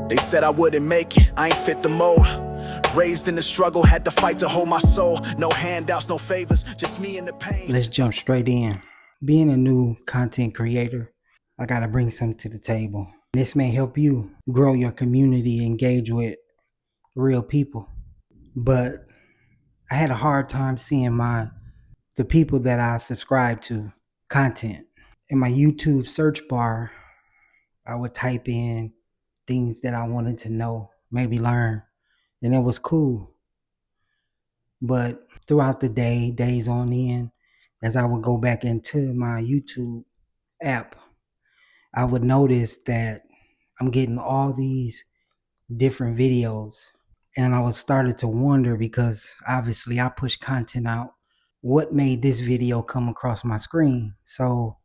They said I wouldn't make it, I ain't fit the mold. Raised in the struggle, had to fight to hold my soul. No handouts, no favors, just me and the pain. Let's jump straight in. Being a new content creator, I gotta bring something to the table. This may help you grow your community, engage with real people. But I had a hard time seeing the people that I subscribe to content. In my YouTube search bar, I would type in things that I wanted to know, maybe learn, and it was cool. But throughout the day, days on end, as I would go back into my YouTube app, I would notice that I'm getting all these different videos. And I was started to wonder, because obviously I push content out, what made this video come across my screen? So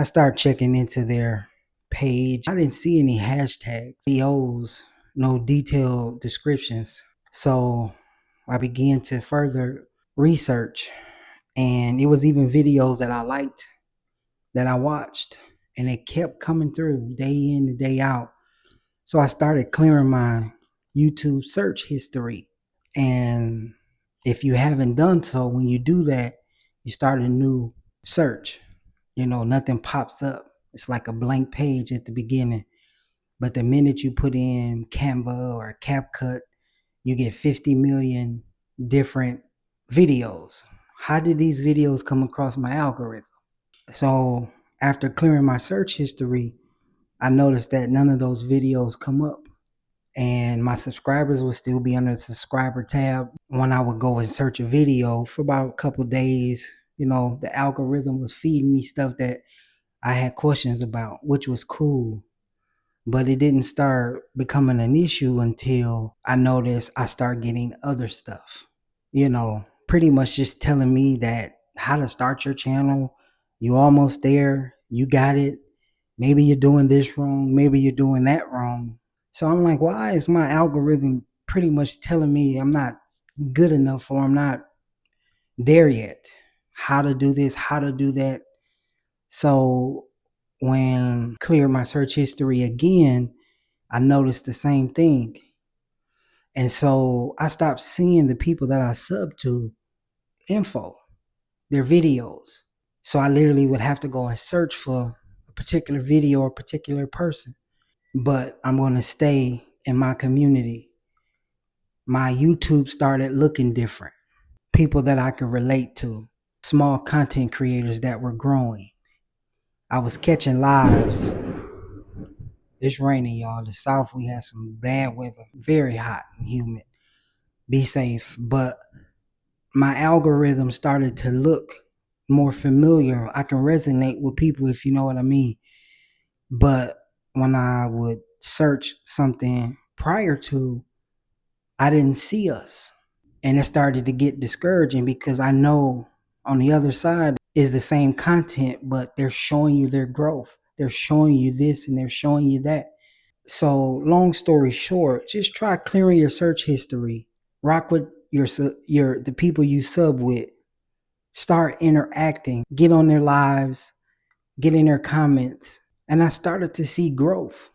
I started checking into their page. I didn't see any hashtags, videos, no detailed descriptions. So I began to further research, and it was even videos that I liked that I watched, and it kept coming through day in and day out. So I started clearing my YouTube search history. And if you haven't done so, when you do that, you start a new search. Nothing pops up. It's like a blank page at the beginning. But the minute you put in Canva or CapCut, you get 50 million different videos. How did these videos come across my algorithm? So after clearing my search history, I noticed that none of those videos come up, and my subscribers would still be under the subscriber tab. When I would go and search a video for about a couple days, the algorithm was feeding me stuff that I had questions about, which was cool. But it didn't start becoming an issue until I noticed I started getting other stuff, pretty much just telling me that how to start your channel. You almost there. You got it. Maybe you're doing this wrong. Maybe you're doing that wrong. So I'm like, why is my algorithm pretty much telling me I'm not good enough, or I'm not there yet? How to do this, how to do that. So when I cleared my search history again, I noticed the same thing. And so I stopped seeing the people that I sub to info, their videos. So I literally would have to go and search for a particular video or a particular person. But I'm going to stay in my community. My YouTube started looking different. People that I could relate to, small content creators that were growing. I was catching lives. It's raining, y'all. The South, we had some bad weather, very hot and humid. Be safe. But my algorithm started to look more familiar. I can resonate with people, if you know what I mean. But when I would search something prior to, I didn't see us. And it started to get discouraging, because I know on the other side is the same content, but they're showing you their growth. They're showing you this and they're showing you that. So long story short, just try clearing your search history. Rock with the people you sub with. Start interacting. Get on their lives. Get in their comments. And I started to see growth.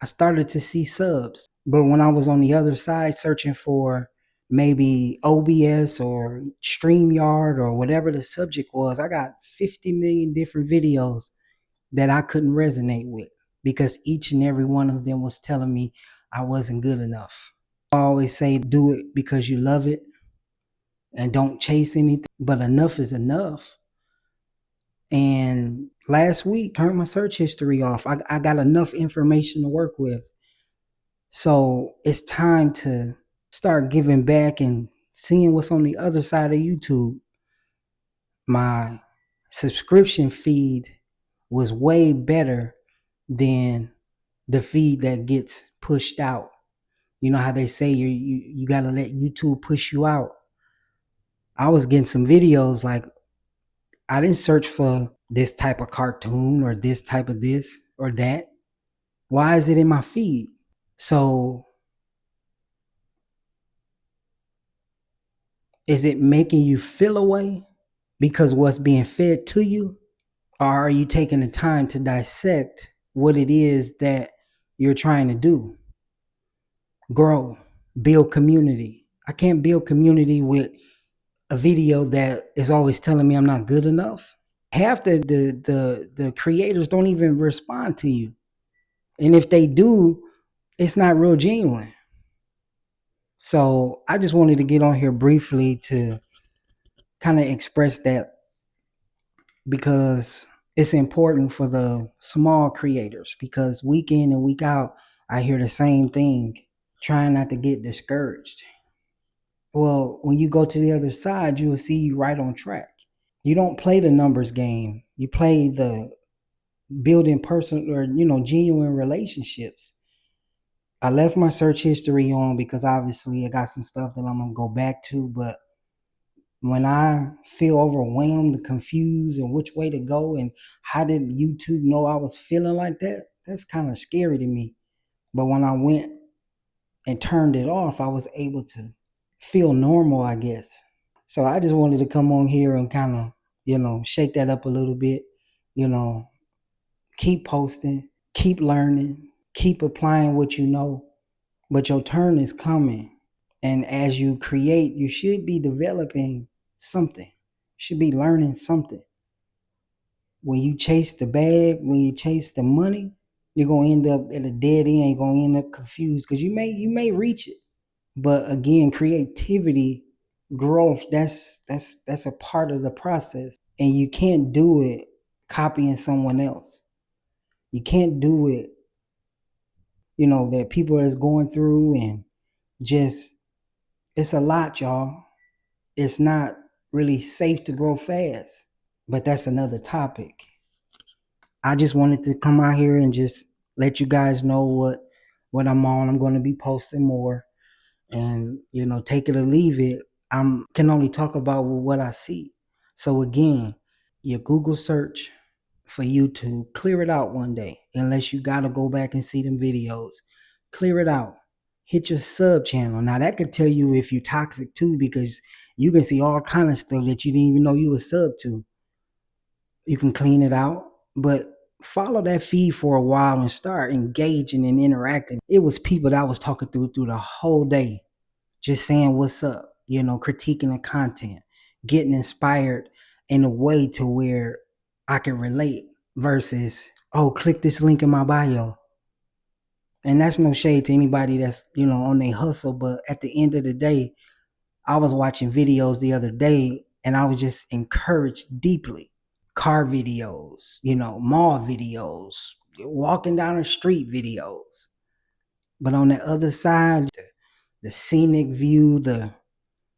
I started to see subs. But when I was on the other side searching for maybe OBS or StreamYard or whatever the subject was, I got 50 million different videos that I couldn't resonate with, because each and every one of them was telling me I wasn't good enough. I always say, do it because you love it and don't chase anything, but enough is enough. And last week, turned my search history off. I got enough information to work with. So it's time to start giving back and seeing what's on the other side of YouTube. My subscription feed was way better than the feed that gets pushed out. You know how they say you got to let YouTube push you out. I was getting some videos like, I didn't search for this type of cartoon or this type of this or that. Why is it in my feed? So is it making you feel away because what's being fed to you? Or are you taking the time to dissect what it is that you're trying to do? grow, build community. I can't build community with a video that is always telling me I'm not good enough. Half the creators don't even respond to you. And if they do, it's not real genuine. So I just wanted to get on here briefly to kind of express that, because it's important for the small creators, because week in and week out I hear the same thing, trying not to get discouraged. Well, when you go to the other side, you will see you right on track. You don't play the numbers game. You play the building personal, or genuine relationships. I left my search history on because obviously I got some stuff that I'm gonna go back to, but when I feel overwhelmed, confused, and which way to go, and how did YouTube know I was feeling like that? That's kind of scary to me. But when I went and turned it off, I was able to feel normal, I guess. So I just wanted to come on here and kind of, shake that up a little bit, you know, keep posting, keep learning, keep applying what you know, but your turn is coming. And as you create, you should be developing something. You should be learning something. When you chase the bag, when you chase the money, you're gonna end up at a dead end. You're gonna end up confused because you may reach it, but again, creativity, growth, that's a part of the process, and you can't do it copying someone else. You can't do it, that people is going through, and just, it's a lot, y'all. It's not really safe to grow fast, but that's another topic. I just wanted to come out here and just let you guys know what I'm on. I'm going to be posting more, and take it or leave it. I can only talk about what I see. So again, your Google search for YouTube, clear it out one day, unless you got to go back and see them videos. Clear it out. Hit your sub channel. Now that could tell you if you're toxic too, because you can see all kind of stuff that you didn't even know you were sub to. You can clean it out, but follow that feed for a while and start engaging and interacting. It was people that I was talking through the whole day, just saying what's up, critiquing the content, getting inspired in a way to where I can relate, versus, oh, click this link in my bio. And that's no shade to anybody that's, on their hustle. But at the end of the day, I was watching videos the other day and I was just encouraged deeply. Car videos, mall videos, walking down the street videos. But on the other side, the scenic view, the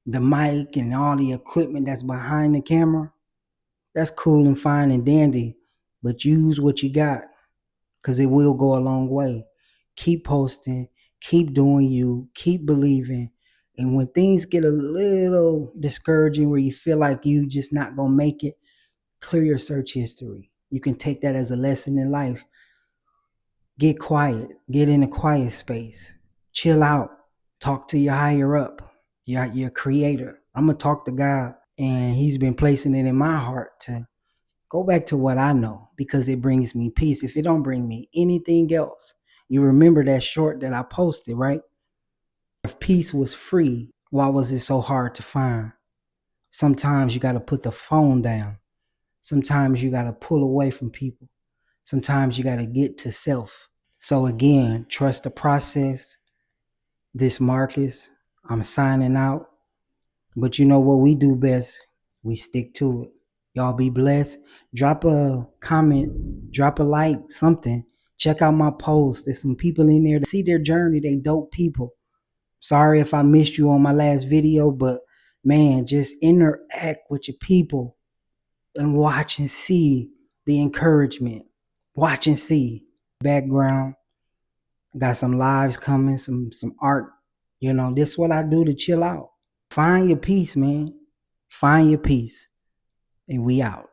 mic and all the equipment that's behind the camera, that's cool and fine and dandy. But use what you got, because it will go a long way. Keep posting, keep doing you, keep believing. And when things get a little discouraging, where you feel like you just not gonna make it, clear your search history. You can take that as a lesson in life. Get quiet, get in a quiet space, chill out, talk to your higher up, your creator. I'm gonna talk to God, and he's been placing it in my heart to go back to what I know, because it brings me peace. If it don't bring me anything else, you remember that short that I posted, right? If peace was free, why was it so hard to find? Sometimes you got to put the phone down. Sometimes you got to pull away from people. Sometimes you got to get to self. So again, trust the process. This Marcus, I'm signing out. But you know what we do best? We stick to it. Y'all be blessed. Drop a comment, drop a like, something. Check out my post. There's some people in there to see their journey. They dope people. Sorry if I missed you on my last video, but man, just interact with your people and watch and see the encouragement. Watch and see. Background. Got some lives coming, some art. This is what I do to chill out. Find your peace, man. Find your peace. And we out.